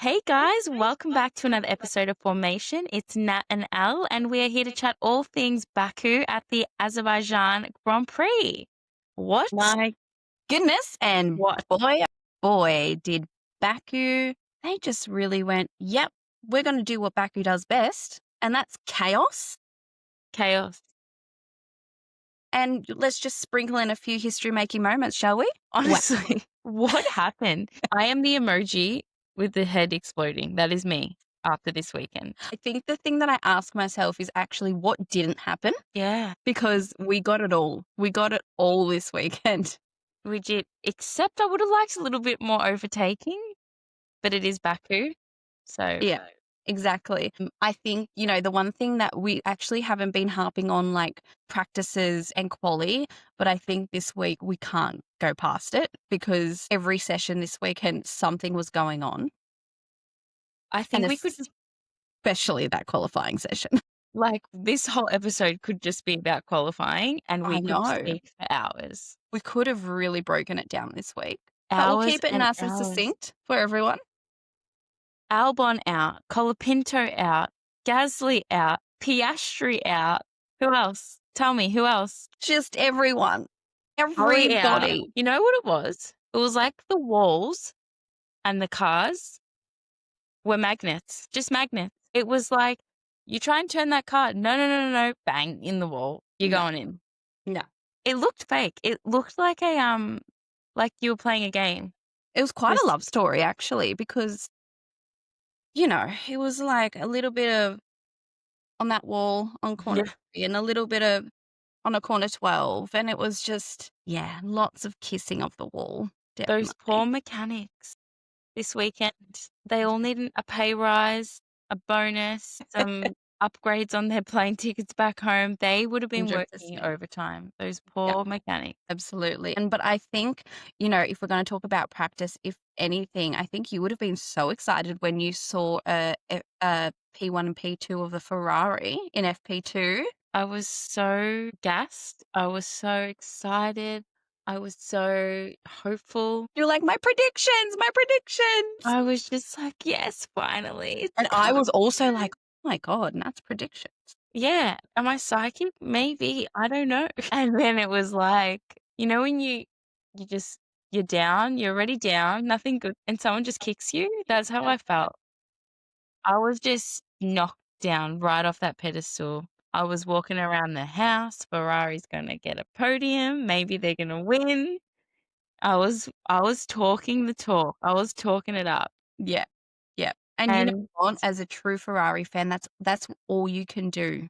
Hey guys, welcome back to another episode of Formation. It's Nat and Al, and we are here to chat all things Baku at the Azerbaijan Grand Prix. What? My goodness. And What? boy, did Baku, they just really went, yep, we're going to do what Baku does best, and that's chaos. Chaos. And let's just sprinkle in a few history-making moments, shall we? Honestly, what happened? I am the emoji with the head exploding. That is me after this weekend. I think the thing that I ask myself is actually what didn't happen, Yeah, because we got it all. We got it all this weekend. we did. Except I would have liked a little bit more overtaking, but it is Baku. So Yeah. Exactly. I think, the one thing that we actually haven't been harping on, like practices and quali, but I think this week we can't go past it because every session this weekend, something was going on. I think And we could especially that qualifying session. Like, this whole episode could just be about qualifying and we I could know. speak for hours. We could have really broken it down this week. But we'll Hours keep it and nice and hours. succinct for everyone. Albon out, Colapinto out, Gasly out, Piastri out. Who else? Tell me, who else? Just everyone. Hurry out. Everybody. You know what it was? It was like the walls and the cars were magnets, just magnets. It was like, you try and turn that car. No. Bang, in the wall. You're going in. No. It looked fake. It looked like like you were playing a game. It was quite This- a love story, actually, because, it was like a little bit of on that wall on corner 3 and a little bit of on a corner 12. And it was just, lots of kissing of the wall. Definitely. Those poor mechanics this weekend, they all need a pay rise, a bonus, some upgrades on their plane tickets back home. They would have been working 100%. overtime. Those poor mechanics. Absolutely. But I think, if we're going to talk about practice, if anything, I think you would have been so excited when you saw a P1 and P2 of the Ferrari in FP2. I was so gassed. I was so excited. I was so hopeful. You're like, my predictions. I was just like, yes, finally. And I was also like, oh my God, and that's predictions. Yeah. Am I psychic? Maybe. I don't know. And then it was like, when you're down, you're already down, nothing good, and someone just kicks you. That's how I felt. I was just knocked down right off that pedestal. I was walking around the house. Ferrari's going to get a podium. Maybe they're going to win. I was talking the talk. I was talking it up. Yeah. And you know what? As a true Ferrari fan, that's all you can do.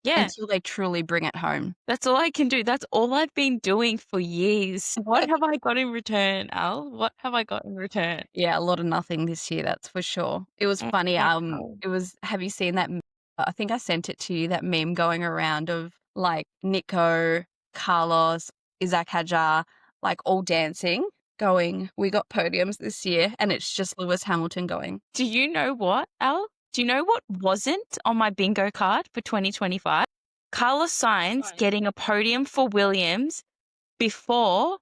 Yeah. Until they truly bring it home. That's all I can do. That's all I've been doing for years. What have I got in return, Al? What have I got in return? Yeah, a lot of nothing this year, that's for sure. It was funny. Have you seen that? I think I sent it to you, that meme going around of like Nico, Carlos, Isaac Hadjar, like all dancing, going, we got podiums this year. And it's just Lewis Hamilton going. Do you know what, Al? Do you know what wasn't on my bingo card for 2025? Carlos Sainz getting a podium for Williams before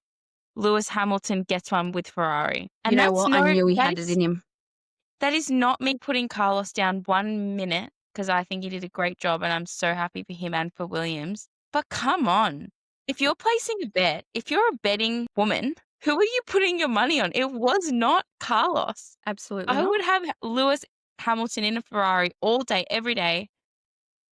Lewis Hamilton gets one with Ferrari. And you know what? I knew he had it in him. That is not me putting Carlos down 1 minute, because I think he did a great job and I'm so happy for him and for Williams. But come on. If you're placing a bet, if you're a betting woman, who are you putting your money on? It was not Carlos. Absolutely I not. would have Lewis Hamilton in a Ferrari all day, every day,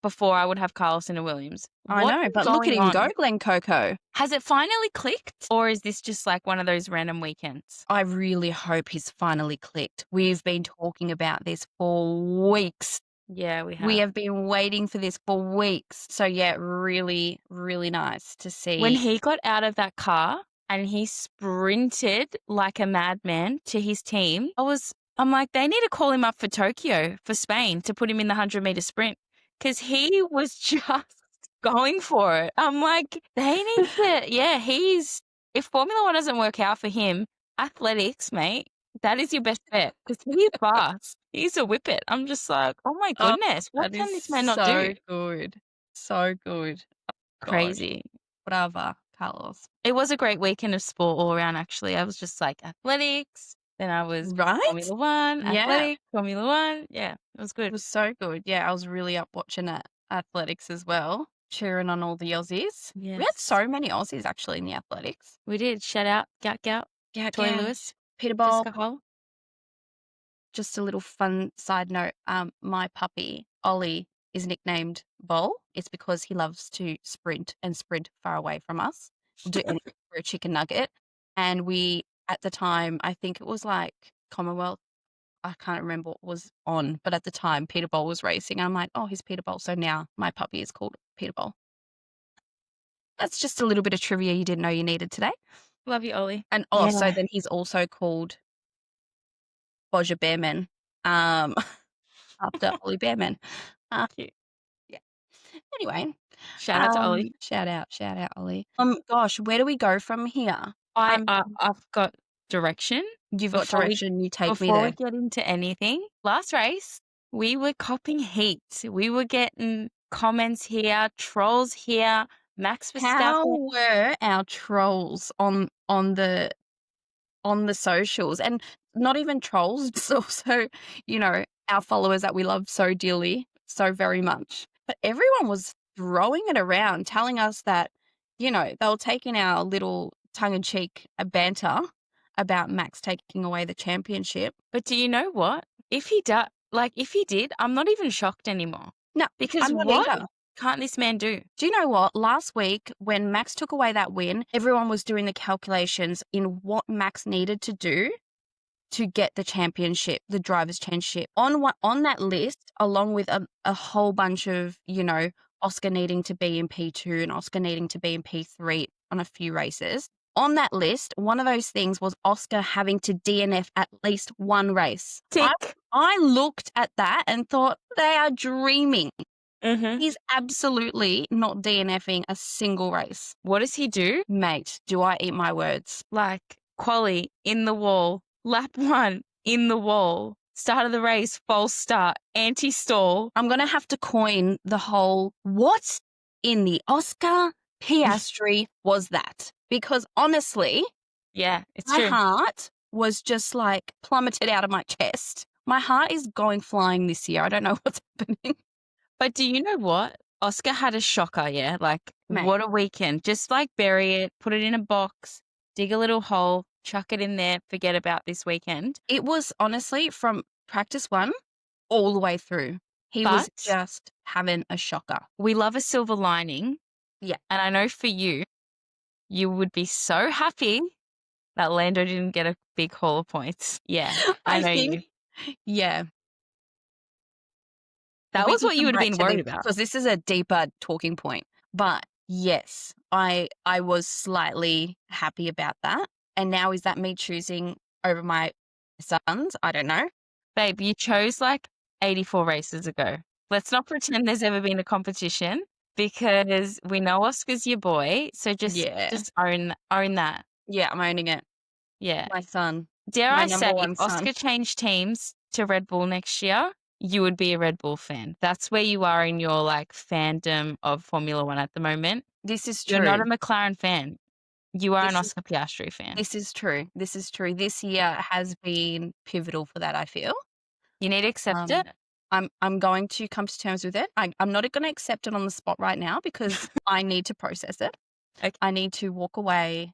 before I would have Carlos in a Williams. I know, but look at him go, Glen Coco. Has it finally clicked? Or is this just like one of those random weekends? I really hope he's finally clicked. We've been talking about this for weeks. Yeah, we have. We have been waiting for this for weeks. So yeah, really, really nice to see. When he got out of that car and he sprinted like a madman to his team, I'm like, they need to call him up for Tokyo, for Spain, to put him in the 100-meter sprint, because he was just going for it. I'm like, they need to, if Formula One doesn't work out for him, athletics, mate, that is your best bet, because he's fast. He's a whippet. I'm just like, oh my goodness, what can this man not do? So good. Crazy. Whatever, Carlos. It was a great weekend of sport all around, actually. I was just like, athletics, Then I was Right? Formula One, Yeah. athletics, Formula One. Yeah, it was It good. was so good. Yeah, I was really up watching athletics as well, cheering on all the Aussies. We had Yes. so many Aussies actually in the athletics. We did. Shout out, Gout, Tori Gout, Lewis, Peter Bowl. Jessica Hull. Just a little fun side note. My puppy, Ollie, is nicknamed Bowl. It's because he loves to sprint far away from us. We'll do anything for a chicken nugget. And we, at the time, I think it was like Commonwealth. I can't remember what was on, but at the time, Peter Bowl was racing. And I'm like, oh, he's Peter Bowl. So now my puppy is called Peter Bowl. That's just a little bit of trivia you didn't know you needed today. Love you, Ollie. And also, then he's also called Bodger Bearman, after Ollie Bearman. Cute. Yeah. Anyway, Shout out to Ollie. Shout out, Ollie. Gosh, where do we go from here? I've got direction. You've got direction. You take me Before there. we get into anything, last race, we were copping heat. We were getting comments here, trolls here, Max Verstappen. How were our trolls on the socials? And not even trolls, it's also, our followers that we love so dearly, so very much. But everyone was throwing it around, telling us that, they were taking our little tongue-in-cheek banter about Max taking away the championship. But do you know what? If he did, I'm not even shocked anymore. No, because I'm not what either. Can't this man do? Do you know what? Last week, when Max took away that win, everyone was doing the calculations in what Max needed to do to get the championship, the driver's championship. On that list, along with a whole bunch of, Oscar needing to be in P2 and Oscar needing to be in P3 on a few races. On that list, one of those things was Oscar having to DNF at least one race. Tick. I looked at that and thought, they are dreaming. Mm-hmm. He's absolutely not DNFing a single race. What does he do? Mate, do I eat my words? Like, quali, in the wall, lap 1, in the wall, start of the race, false start, anti-stall. I'm going to have to coin the whole, what in the Oscar Piastri was that? Because honestly, yeah, it's my true. heart was just like plummeted out of my chest. My heart is going flying this year. I don't know what's happening. But do you know what? Oscar had a shocker, yeah? Like, Mate. What a weekend. Just like bury it, put it in a box, dig a little hole, chuck it in there, forget about this weekend. It was honestly from practice 1 all the way through. He was just having a shocker. We love a silver lining. Yeah. And I know for you, you would be so happy that Lando didn't get a big haul of points. Yeah, I know you. Yeah. That was what you would have been worried about. Because this is a deeper talking point. But yes, I was slightly happy about that. And now is that me choosing over my sons? I don't know. Babe, you chose like 84 races ago. Let's not pretend there's ever been a competition because we know Oscar's your boy. So just own that. Yeah, I'm owning it. Yeah. My son. Dare I say, if Oscar changed teams to Red Bull next year, you would be a Red Bull fan. That's where you are in your like fandom of Formula One at the moment. This is true. You're not a McLaren fan. You are an Oscar Piastri fan. This is true. This year has been pivotal for that, I feel. You need to accept it. I'm going to come to terms with it. I'm not going to accept it on the spot right now because I need to process it. Okay. I need to walk away,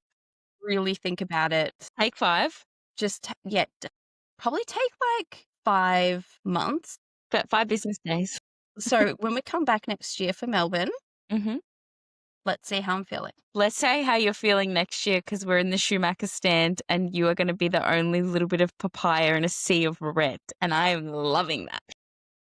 really think about it. Take 5. Probably take like 5 months. But 5 business days. So when we come back next year for Melbourne, mm-hmm. Let's see how I'm feeling. Let's say how you're feeling next year because we're in the Schumacher stand and you are going to be the only little bit of papaya in a sea of red. And I am loving that.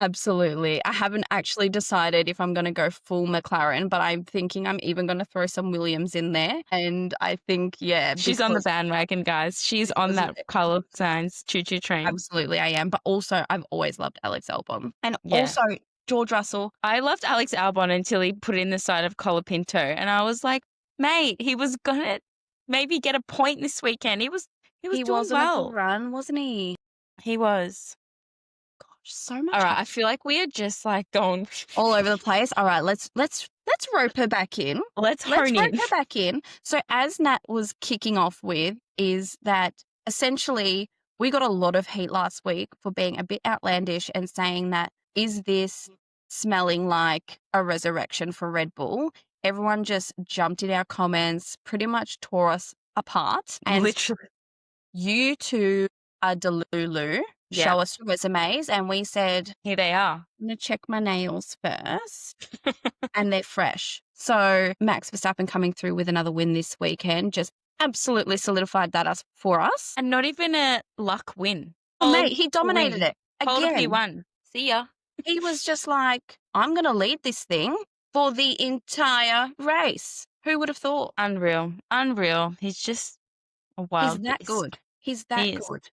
Absolutely. I haven't actually decided if I'm going to go full McLaren, but I'm thinking I'm even going to throw some Williams in there. And I think, she's on the bandwagon, guys. She's on that colour Sainz choo-choo train. Absolutely, I am. But also, I've always loved Alex Albon. And also, George Russell. I loved Alex Albon until he put in the side of Colapinto. And I was like, mate, he was going to maybe get a point this weekend. He was doing well. On a good run, wasn't he? He was. So much. All right, I feel like we are just like going all over the place. All right, let's rope her back in. Let's rope her back in. So as Nat was kicking off with is that essentially We got a lot of heat last week for being a bit outlandish and saying that, is this smelling like a resurrection for Red Bull? Everyone just jumped in our comments, pretty much tore us apart. And Literally. you two are Delulu. Yeah. Show us your resumes. And we said, Here they are. I'm going to check my nails first. And they're fresh. So Max Verstappen coming through with another win this weekend just absolutely solidified that for us. And not even a luck win. Oh, mate, he dominated it Hold a again. P1. See ya. He was just like, I'm going to lead this thing for the entire race. Who would have thought? Unreal. Unreal. He's just a wild He's that beast. good. He's that He is. good.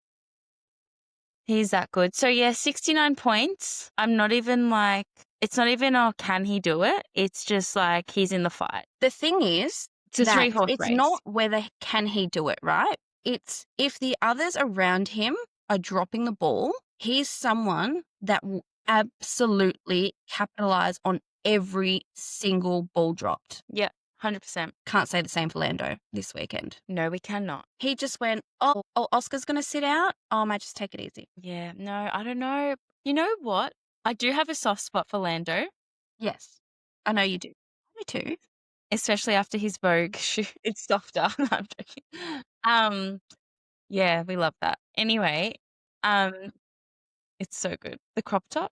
He's that good. So yeah, 69 points. I'm not even like, it's not even, oh, can he do it? It's just like, he's in the fight. The thing is, It's a that 3-horse it's race. not whether can he do it, right? It's if the others around him are dropping the ball, he's someone that will absolutely capitalize on every single ball dropped. Yeah, 100%. Can't say the same for Lando this weekend. No, we cannot. He just went, oh, Oscar's going to sit out. Oh, I might just take it easy. Yeah, no, I don't know. You know what? I do have a soft spot for Lando. Yes, I know you do. Me too. Especially after his Vogue shoot. It's softer. No, I'm joking. Yeah, we love that. Anyway, it's so good. The crop top.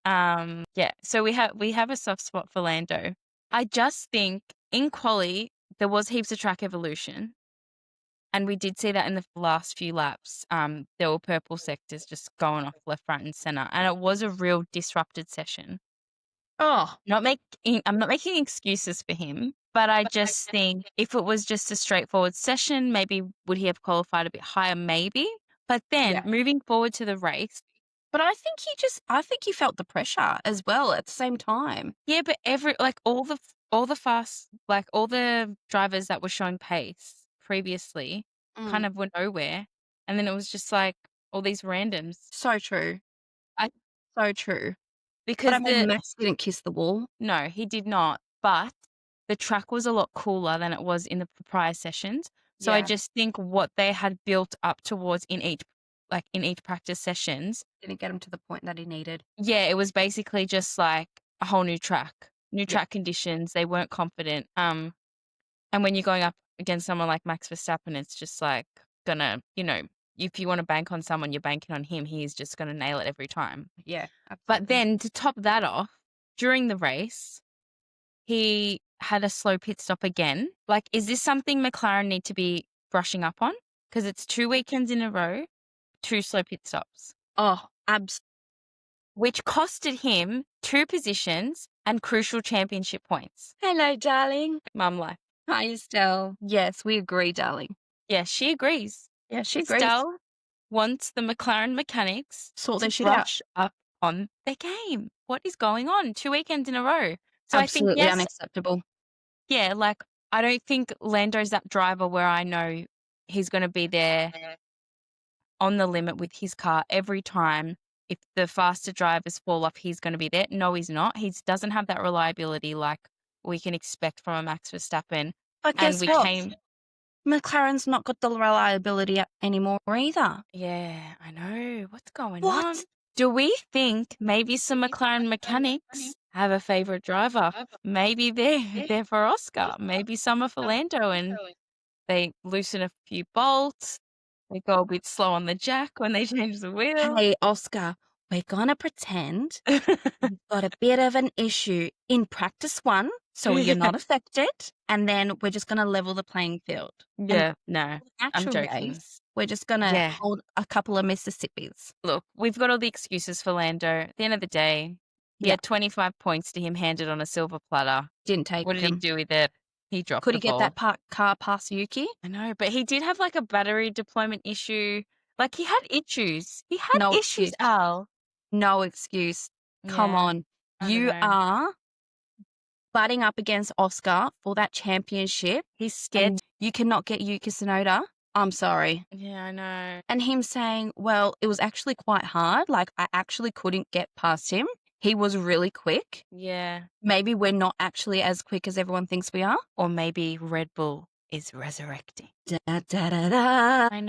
Yeah. So we have a soft spot for Lando. I just think in quali there was heaps of track evolution. And we did see that in the last few laps. There were purple sectors just going off left, right, and center. And it was a real disrupted session. Oh, I'm not making excuses for him, but I just think if it was just a straightforward session, maybe would he have qualified a bit higher? Maybe. But then moving forward to the race. But I think he felt the pressure as well at the same time. Yeah, but all the fast, like all the drivers that were showing pace previously kind of were nowhere. And then it was just like all these randoms. So true. So true. Because but I mean, Max didn't kiss the wall. No, he did not. But the track was a lot cooler than it was in the prior sessions. So I just think what they had built up towards in each practice sessions didn't get him to the point that he needed. Yeah, it was basically just like a whole new track conditions. They weren't confident. And when you're going up against someone like Max Verstappen, it's just like gonna, if you want to bank on someone, you're banking on him. He's just gonna nail it every time. Yeah. Absolutely. But then to top that off, during the race, he had a slow pit stop again. Like, is this something McLaren need to be brushing up on? Because it's 2 weekends in a row, 2 slow pit stops. Oh, absolutely. Which costed him 2 positions and crucial championship points. Hello, darling. Mum life. Hi, Estelle. Yes, we agree, darling. Yeah, she agrees. Yeah, she agrees. Estelle wants the McLaren mechanics sort their shit brush up on their game. What is going on? 2 weekends in a row. So absolutely I think, unacceptable. Yeah, like I don't think Lando's that driver where I know he's going to be there on the limit with his car every time. If the faster drivers fall off, he's going to be there. No, he's not. He doesn't have that reliability like we can expect from a Max Verstappen. But guess what? McLaren's not got the reliability anymore either. Yeah, I know. What's going on? Do we think maybe some McLaren mechanics have a favourite driver? Maybe they're for Oscar. Maybe some are for Lando and they loosen a few bolts. They go a bit slow on the jack when they change the wheel. Hey, Oscar, we're going to pretend you've got a bit of an issue in practice 1, so you're not affected, and then we're just going to level the playing field. Yeah, no, I'm joking. Race, we're just going to hold a couple of Mississippis. Look, we've got all the excuses for Lando. At the end of the day, he had 25 points to him handed on a silver platter. Didn't take What did he do with it? He dropped Could the he get ball. that car past Yuki? I know, but he did have like a battery deployment issue. Like he had issues. He had issues, Al. No excuse. Come on. You are butting up against Oscar for that championship. He's scared. You cannot get Yuki Tsunoda. I'm sorry. Yeah, I know. And him saying, well, it was actually quite hard. Like I actually couldn't get past him. He was really quick. Yeah. Maybe we're not actually as quick as everyone thinks we are. Or maybe Red Bull is resurrecting. Da, da, da, da. I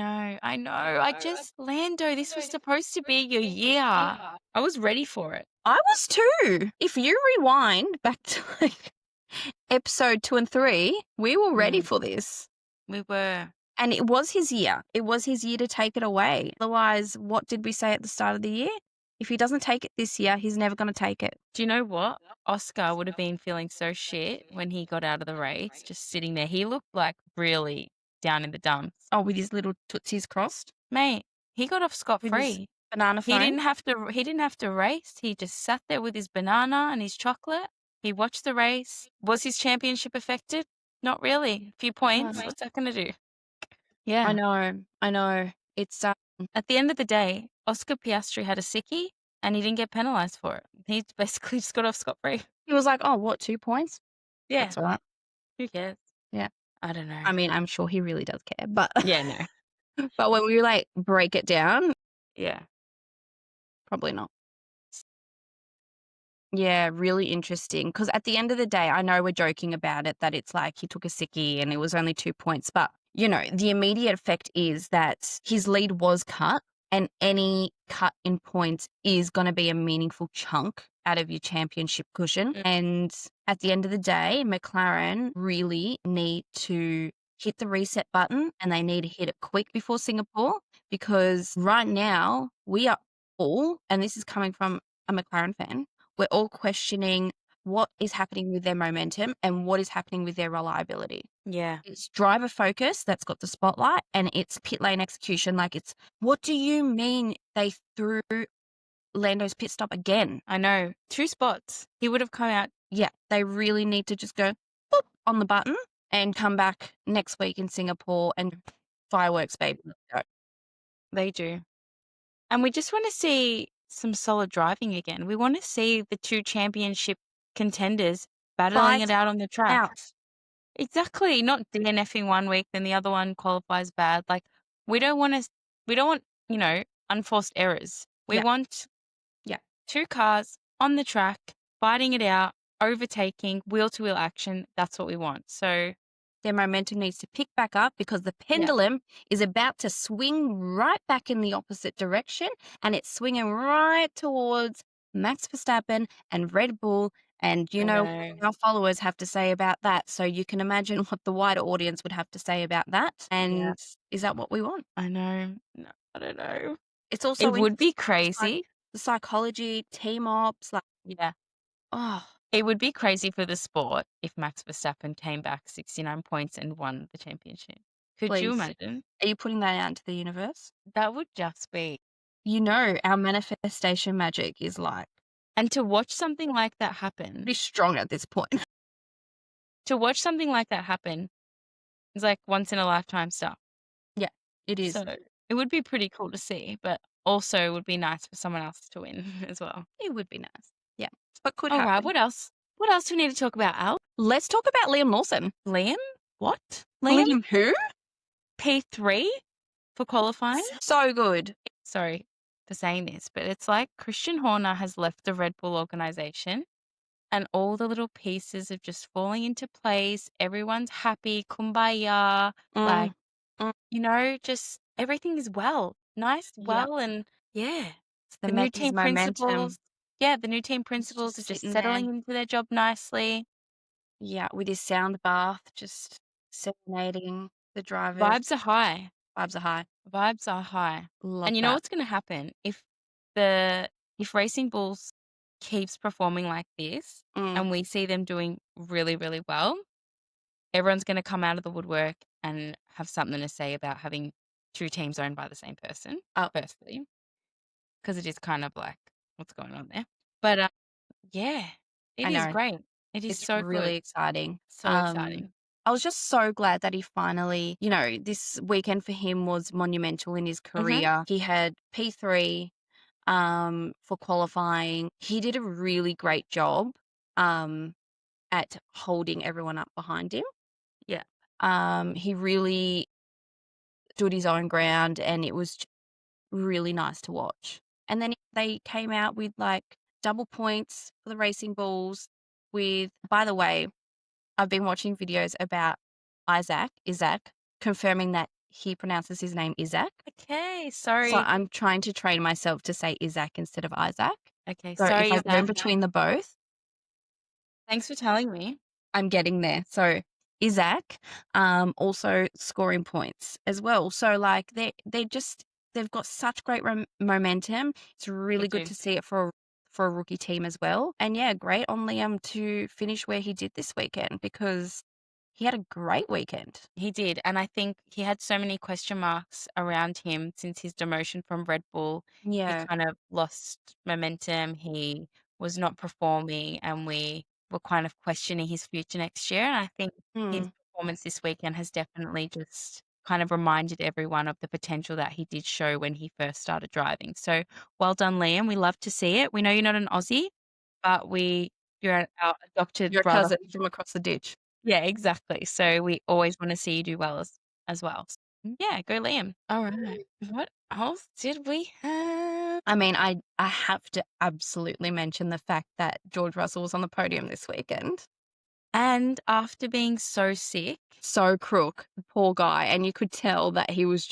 know. Lando, this was supposed to be your year. I was ready for it. I was too. If you rewind back to like episode 2 and 3, we were ready for this. We were. And it was his year. It was his year to take it away. Otherwise, what did we say at the start of the year? If he doesn't take it this year, he's never going to take it. Do you know what? Oscar would have been feeling so shit when he got out of the race, just sitting there. He looked like really down in the dumps. Oh, with his little tootsies crossed? Mate, he got off scot-free. Banana phone? He didn't have to race. He just sat there with his banana and his chocolate. He watched the race. Was his championship affected? Not really. A few points. What's that going to do? Yeah. I know. It's at the end of the day, Oscar Piastri had a sickie and he didn't get penalised for it. He basically just got off scot-free. He was like, oh, what, 2 points? Yeah. That's all right. Who cares? Yeah. I don't know. I mean, I'm sure he really does care, but yeah, no. But when we like break it down, yeah, probably not. Yeah, really interesting. Because at the end of the day, I know we're joking about it, that it's like he took a sickie and it was only 2 points. But, you know, the immediate effect is that his lead was cut, and any cut in points is going to be a meaningful chunk out of your championship cushion. And at the end of the day, McLaren really need to hit the reset button, and they need to hit it quick before Singapore, because right now we are all, and this is coming from a McLaren fan, we're all questioning what is happening with their momentum and what is happening with their reliability. Yeah. It's driver focus that's got the spotlight, and it's pit lane execution. Like, it's, what do you mean they threw Lando's pit stop again? I know. 2 spots. He would have come out. Yeah. They really need to just go boop on the button and come back next week in Singapore and fireworks, baby. Let's go. They do. And we just want to see some solid driving again. We want to see the 2 championship contenders battling it out on the track. Exactly. Not DNFing one week, then the other one qualifies bad. Like, we don't want, you know, unforced errors. We want 2 cars on the track, fighting it out, overtaking, wheel-to-wheel action. That's what we want. So their momentum needs to pick back up, because the pendulum is about to swing right back in the opposite direction, and it's swinging right towards Max Verstappen and Red Bull. And you know what our followers have to say about that. So you can imagine what the wider audience would have to say about that. And is that what we want? I know. No, I don't know. It's also, it would be crazy. The psychology, team ops, like, it would be crazy for the sport if Max Verstappen came back 69 points and won the championship. Could you imagine? Are you putting that out into the universe? That would just be, you know, our manifestation magic is like, and to watch something like that happen, pretty strong at this point. To watch something like that happen is like once in a lifetime stuff. Yeah, it is. So it would be pretty cool to see, but also it would be nice for someone else to win as well. It would be nice. Yeah. But could All happen. right, what else? What else do we need to talk about, Al? Let's talk about Liam Lawson. Liam? What? Liam who? P3 for qualifying? So good. Sorry for saying this, but it's like Christian Horner has left the Red Bull organization and all the little pieces are just falling into place. Everyone's happy, kumbaya, like, you know, just everything is nice, and It's the new team principals. Yeah, the new team principals are just settling into their job nicely. Yeah, with his sound bath, just serenading the drivers. Vibes are high. Vibes are high. Vibes are high. Love and you that. know what's going to happen if Racing Bulls keeps performing like this and we see them doing really, really well, everyone's going to come out of the woodwork and have something to say about having 2 teams owned by the same person, firstly, because it is kind of like, what's going on there? But it is great. It is so really good. exciting. So exciting. I was just so glad that he finally, you know, this weekend for him was monumental in his career. He had P3 for qualifying. He did a really great job at holding everyone up behind him. Yeah. He really stood his own ground, and it was really nice to watch. And then they came out with like double points for the Racing Bulls with, by the way, I've been watching videos about Isaac, confirming that he pronounces his name Isaac. Okay, So sorry. I'm trying to train myself to say Isaac instead of Isaac. Okay, So if sorry, I go in Zach. between the both, Thanks for telling me. I'm getting there. So Isaac, also scoring points as well. So like they've got such great momentum. It's really good do. to see it for a rookie team as well. And yeah, great on Liam to finish where he did this weekend because he had a great weekend. He did. And I think he had so many question marks around him since his demotion from Red Bull. He Yeah. kind of lost momentum. He was not performing, and we were kind of questioning his future next year. And I think his Mm. performance this weekend has definitely just kind of reminded everyone of the potential that he did show when he first started driving. So well done, Liam. We love to see it. We know you're not an Aussie, but you're our adopted Your brother. cousin from across the ditch. Yeah, exactly. So we always wanna see you do well as well. Yeah, go Liam. Alright. What else did we have? I mean, I have to absolutely mention the fact that George Russell was on the podium this weekend. And after being so sick, So crook, the poor guy, and you could tell that he was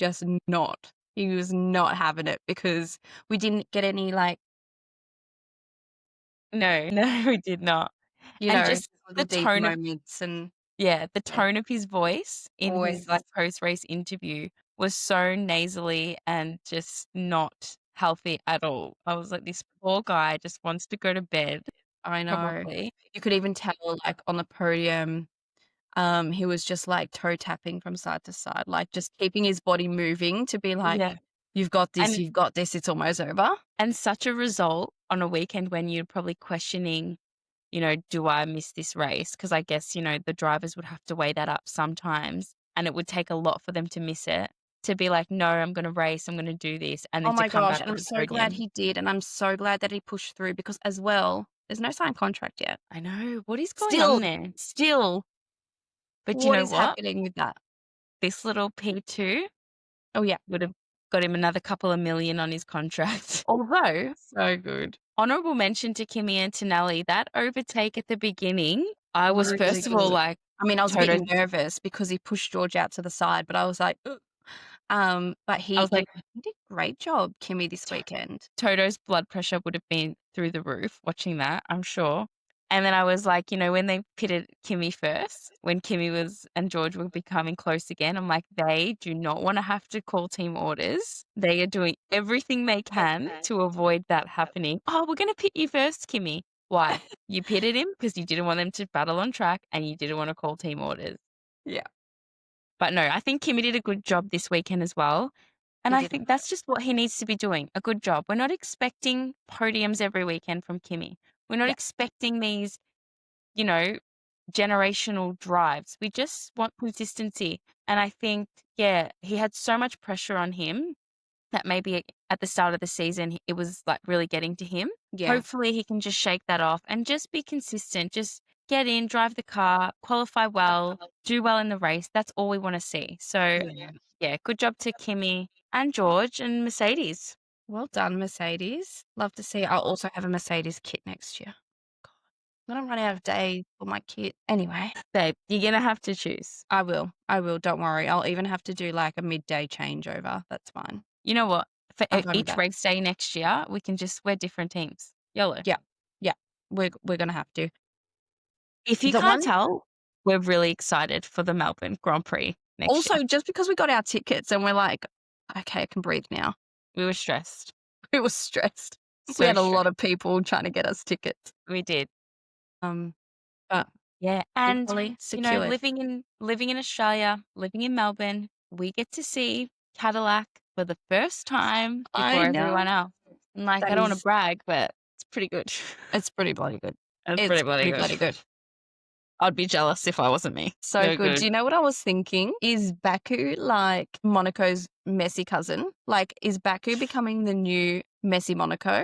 not having it because we didn't get any like, no, no, we did not. And just little the deep tone of moments and yeah, the yeah, tone of his voice in his, always. like, post-race interview was so nasally and just not healthy at all. I was like, "This poor guy just wants to go to bed, I know. probably." You could even tell like on the podium, he was just like toe tapping from side to side, like just keeping his body moving to be like, Yeah. "You've And got this, it's almost over." And such a result on a weekend when you're probably questioning, do I miss this race? Because I guess, the drivers would have to weigh that up sometimes, and it would take a lot for them to miss it, to be like, "No, I'm gonna race, I'm gonna do this," and Oh then to my come gosh, back and with I'm the so glad podium. he did, and I'm so glad that he pushed through because as well, there's no signed contract yet. I know. What is going on Still, there? still, But you what know is what? happening with that? This little P2 Oh, yeah. would have got him another couple of million on his contract. Although, So good. honorable mention to Kimi Antonelli, that overtake at the beginning, I was Really first of all good. like, I mean, I was a bit Toto nervous because he pushed George out to the side, but I was like, "Ugh." But I was like, he did a great job, Kimmy, this weekend. Toto's blood pressure would have been through the roof watching that, I'm sure. And then I was like, when they pitted Kimmy first, when Kimmy was and George were becoming close again, I'm like, they do not want to have to call team orders. They are doing everything they can to avoid that happening. Oh, we're going to pit you first, Kimmy. Why? You pitted him because you didn't want them to battle on track and you didn't want to call team orders. Yeah, But no, I think Kimmy did a good job this weekend as well. And he I did. think that's just what he needs to be doing, a good job. We're not expecting podiums every weekend from Kimmy. We're not Yeah, expecting these, you know, generational drives. We just want consistency. And I think, yeah, he had so much pressure on him that maybe at the start of the season, it was like really getting to him. yeah. Hopefully he can just shake that off and just be consistent. Just get in, drive the car, qualify well, do well in the race. That's all we want to see. So, Yeah. yeah, good job to Kimmy and George and Mercedes. Well done, Mercedes. Love to see. I'll also have a Mercedes kit next year. God, I'm gonna run out of days for my kit. Anyway, Babe, you're going to have to choose. I will. I will. Don't worry. I'll even have to do like a midday changeover. That's fine. You know what? For I'm fine with each that. race day next year, we're different teams. YOLO. Yeah, yeah. We're gonna have to. If you The can't one tell, we're really excited for the Melbourne Grand Prix next year. also just because we got our tickets and we're like, okay, I can breathe now. We were stressed. We were stressed. So We had a lot stressed. of people trying to get us tickets. We did. But Yeah. And, thankfully secured. living in Australia, living in Melbourne, we get to see Cadillac for the first time I before know. everyone else. And like, That I don't want to is brag, but it's pretty good. It's pretty bloody good. It's It's pretty bloody pretty good. bloody good. I'd be jealous if I wasn't me. So No good. Do you know what I was thinking? Is Baku like Monaco's Messi cousin? Like, is Baku becoming the new Messi Monaco?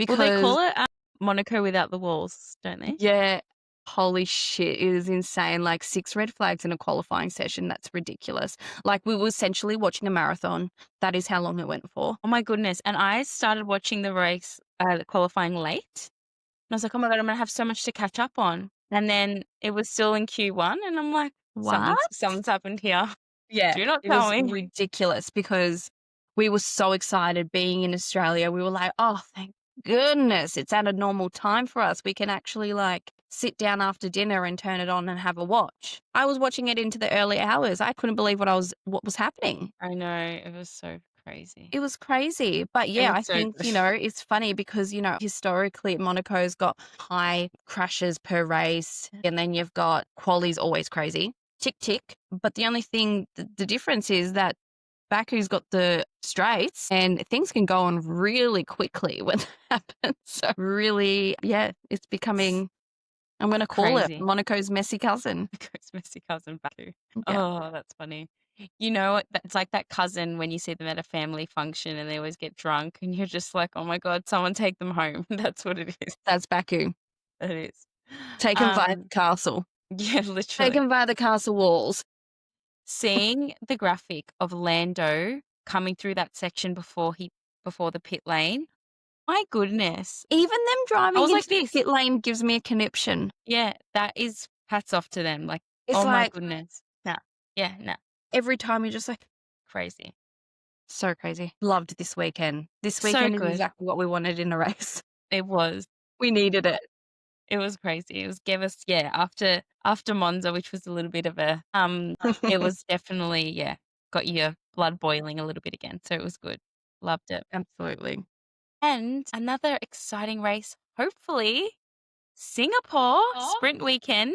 Well, they call Because, it Monaco without the walls, don't they? yeah, holy shit, it is insane. Like 6 red flags in a qualifying session. That's ridiculous. Like, we were essentially watching a marathon. That is how long it went for. Oh my goodness. And I started watching the race, the qualifying late. And I was like, oh my God, I'm going to have so much to catch up on. And then it was still in Q1. And I'm like, What? Something's happened here. Yeah, Do not it tell was me. ridiculous because we were so excited being in Australia. We were like, oh, thank goodness it's at a normal time for us. We can actually like sit down after dinner and turn it on and have a watch. I was watching it into the early hours. I couldn't believe what was happening. I know, it was so crazy. It was crazy. But It yeah, was I so think, good. it's funny because, historically Monaco's got high crashes per race and then you've got quali's always crazy. Tick, tick. But the only thing, the difference is that Baku's got the straights and things can go on really quickly when that happens. So really, yeah, it's becoming, I'm going to call it Crazy. Monaco's messy cousin. Monaco's messy cousin Baku. Yeah. Oh, that's funny. You know, it's like that cousin when you see them at a family function and they always get drunk and you're just like, oh my God, someone take them home. That's what it is. That's Baku. It is. Taken by the castle. Yeah, literally. Taken by the castle walls. Seeing the graphic of Lando coming through that section before the pit lane, my goodness. Even them driving I was into like the this. pit lane gives me a conniption. Yeah, that is hats off to them. Like, It's oh my like goodness. Nah. Yeah, nah. every time you're just like, Crazy. so crazy. Loved this weekend. This So weekend is good. exactly what we wanted in a race. It was. We needed it. It was crazy. It was gave us, yeah, after Monza, which was a little bit of a it was definitely, yeah, got your blood boiling a little bit again. So it was good. Loved it. Absolutely. And another exciting race, hopefully, Singapore sprint weekend.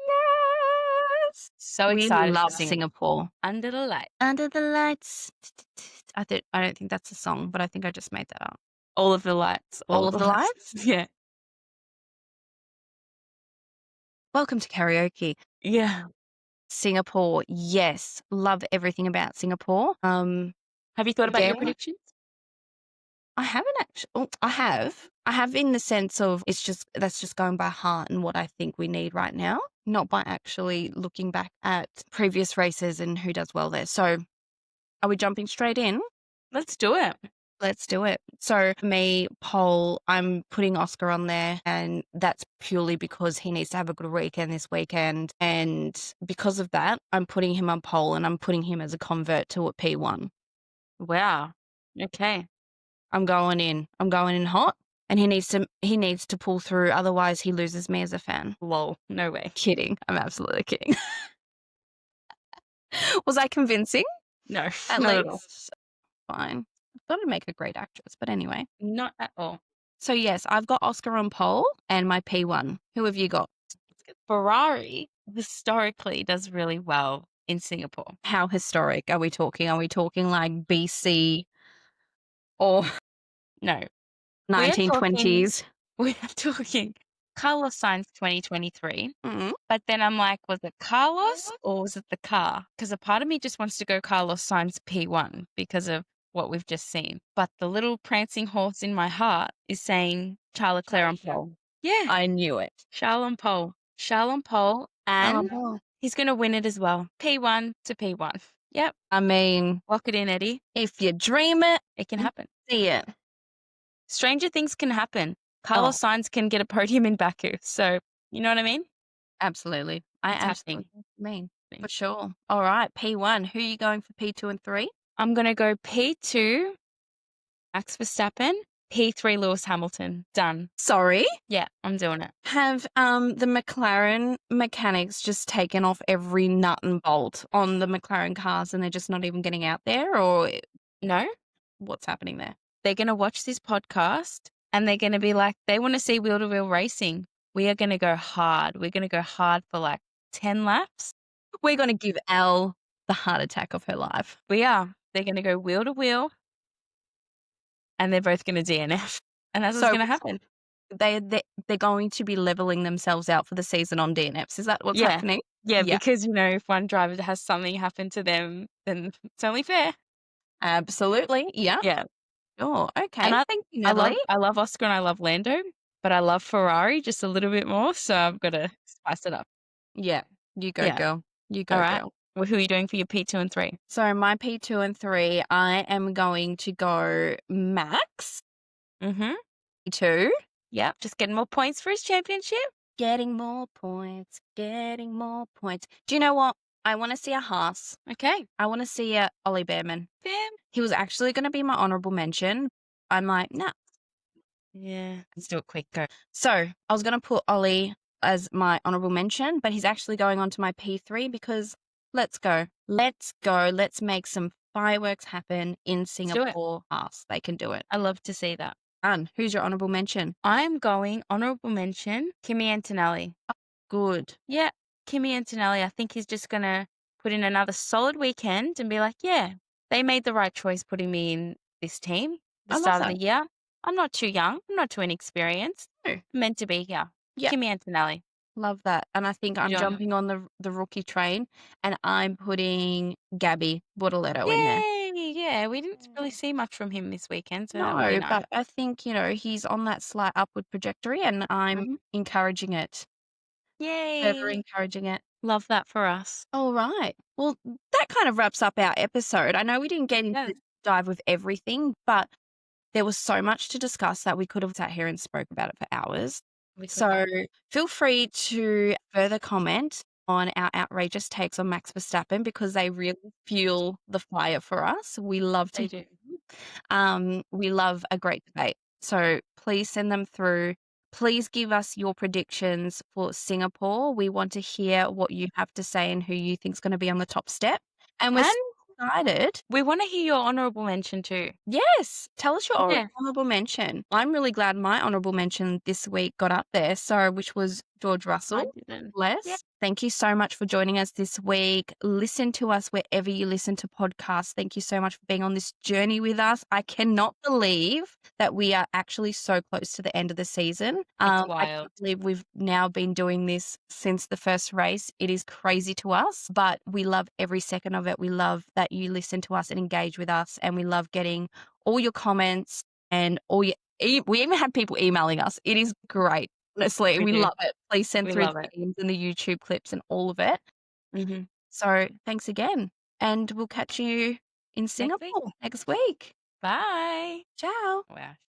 Yes. So We excited love for Singapore. Under the light. Under the lights. I don't think that's a song, but I think I just made that up. All of the lights. All of the lights? Yeah. Welcome to karaoke. Yeah. Singapore, yes. Love everything about Singapore. Have you thought about your predictions? I haven't actually. I have. I have in the sense of that's just going by heart and what I think we need right now, not by actually looking back at previous races and who does well there. So are we jumping straight in? Let's do it. Let's do it. So for me, pole, I'm putting Oscar on there, and that's purely because he needs to have a good weekend this weekend. And because of that, I'm putting him on pole and I'm putting him as a convert to a P1. Wow. Okay. I'm going in hot, and he needs to pull through. Otherwise, he loses me as a fan. Lol. No way. Kidding. I'm absolutely kidding. Was I convincing? No. At not at all. least. Fine. I thought I'd make a great actress, but anyway. Not at all. So yes, I've got Oscar on pole and my P1. Who have you got? Ferrari historically does really well in Singapore. How historic are we talking? Are we talking like BC or No. 1920s? We are talking Carlos Sainz 2023. Mm-hmm. But then I'm like, was it Carlos or was it the car? Because a part of me just wants to go Carlos Sainz P1 because of what we've just seen. But the little prancing horse in my heart is saying Charles Leclerc on pole. Yeah. I knew it. Charles on pole. Charles on pole. And he's going to win it as well. P1 to P1. Yep. I mean, lock it in, Eddie. If you dream it, it can happen. See it. Stranger things can happen. Carlos Sainz can get a podium in Baku. So, you know what I mean? Absolutely. I absolutely mean. For sure. All right. P1. Who are you going for P2 and 3? I'm going to go P2, Max Verstappen, P3, Lewis Hamilton. Done. Sorry? Yeah, I'm doing it. Have the McLaren mechanics just taken off every nut and bolt on the McLaren cars and they're just not even getting out there? Or no? What's happening there? They're going to watch this podcast and they're going to be like, they want to see wheel-to-wheel racing. We are going to go hard. We're going to go hard for like 10 laps. We're going to give Elle the heart attack of her life. We are. They're going to go wheel-to-wheel and they're both going to DNF. And that's what's going to happen. They're going to be leveling themselves out for the season on DNFs. Is that what's happening? Yeah, because, if one driver has something happen to them, then it's only fair. Absolutely. Yeah. Yeah. Oh, okay. And I love Oscar and I love Lando, but I love Ferrari just a little bit more. So I've got to spice it up. Yeah. You go, girl. You go, girl. Well, who are you doing for your P2 and 3? So my P2 and 3, I am going to go Max. Mm-hmm. P2. Yep. Just getting more points for his championship. Getting more points, getting more points. Do you know what? I want to see a Haas. Okay. I want to see a Ollie Behrman. Bam. He was actually going to be my honorable mention. I'm like, nah, Yeah. Let's do it quick. Go. So I was going to put Ollie as my honorable mention, but he's actually going on to my P3 because let's go. Let's go. Let's make some fireworks happen in Singapore. Haas. They can do it. I love to see that. Done. Who's your honorable mention? I'm going honorable mention, Kimi Antonelli. Good. Yeah, Kimi Antonelli. I think he's just going to put in another solid weekend and be like, yeah, they made the right choice putting me in this team at the I love start of that. the year. I'm not too young. I'm not too inexperienced. No. I'm meant to be, yeah. Yeah. Kimi Antonelli. Love that. And I think I'm Good on him. jumping on the rookie train and I'm putting Gabby Bortoletto in there. Yay! Yeah, we didn't really see much from him this weekend, so that would be No, nice. but I think, he's on that slight upward trajectory and I'm encouraging it. Further Yay! encouraging it. Love that for us. All right. Well, that kind of wraps up our episode. I know we didn't get into Yeah. the dive with everything, but there was so much to discuss that we could have sat here and spoke about it for hours. So feel free to further comment on our outrageous takes on Max Verstappen because they really fuel the fire for us. We love to They do. we love a great debate. So please send them through. Please give us your predictions for Singapore. We want to hear what you have to say and who you think is going to be on the top step. And we're so excited. We want to hear your honorable mention too. Yes. Tell us your Yeah. honorable mention. I'm really glad my honorable mention this week got up there. So, which was George Russell. I didn't. Bless. Yeah. Thank you so much for joining us this week. Listen to us wherever you listen to podcasts. Thank you so much for being on this journey with us. I cannot believe that we are actually so close to the end of the season. I It's wild. can't believe we've now been doing this since the first race. It is crazy to us, but we love every second of it. We love that you listen to us and engage with us, and we love getting all your comments and all your. We even had people emailing us. It is great. Honestly, we do. love it. Please send We through love the it. memes and the YouTube clips and all of it. So thanks again. And we'll catch you in Singapore next week. Bye. Ciao. Wow.